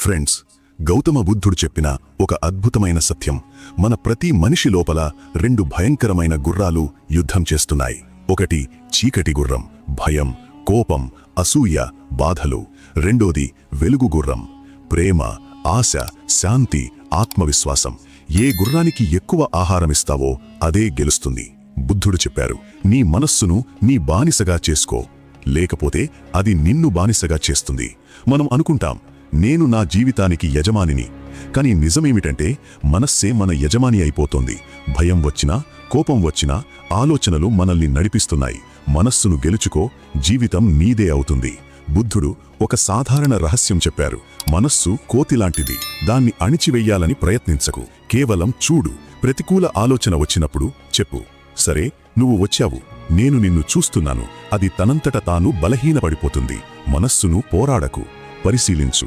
Friends, Gautama బుద్ధుడు చెప్పిన ఒక అద్భుతమైన సత్యం. మన ప్రతి మనిషి లోపల రెండు భయంకరమైన గుర్రాలు యుద్ధం చేస్తున్నాయి. ఒకటి చీకటి గుర్రం, భయం, కోపం, అసూయ, బాధలు. రెండోది వెలుగు గుర్రం, ప్రేమ, ఆశ, శాంతి, ఆత్మవిశ్వాసం. ఏ గుర్రానికి ఎక్కువ ఆహారమిస్తావో అదే గెలుస్తుంది. బుద్ధుడు చెప్పారు, నీ మనస్సును నీ బానిసగా చేసుకో, లేకపోతే అది నిన్ను బానిసగా చేస్తుంది. మనం అనుకుంటాం, నేను నా జీవితానికి యజమానిని. కానీ నిజమేమిటంటే మనస్సే మన యజమాని అయిపోతోంది. భయం వచ్చినా, కోపం వచ్చినా ఆలోచనలు మనల్ని నడిపిస్తున్నాయి. మనస్సును గెలుచుకో, జీవితం నీదే అవుతుంది. బుద్ధుడు ఒక సాధారణ రహస్యం చెప్పారు. మనస్సు కోతిలాంటిది, దాన్ని అణిచివెయ్యాలని ప్రయత్నించకు. కేవలం చూడు. ప్రతికూల ఆలోచన వచ్చినప్పుడు చెప్పు, సరే నువ్వు వచ్చావు, నేను నిన్ను చూస్తున్నాను. అది తనంతట తాను బలహీనపడిపోతుంది. మనస్సును పోరాడకు, పరిశీలించు.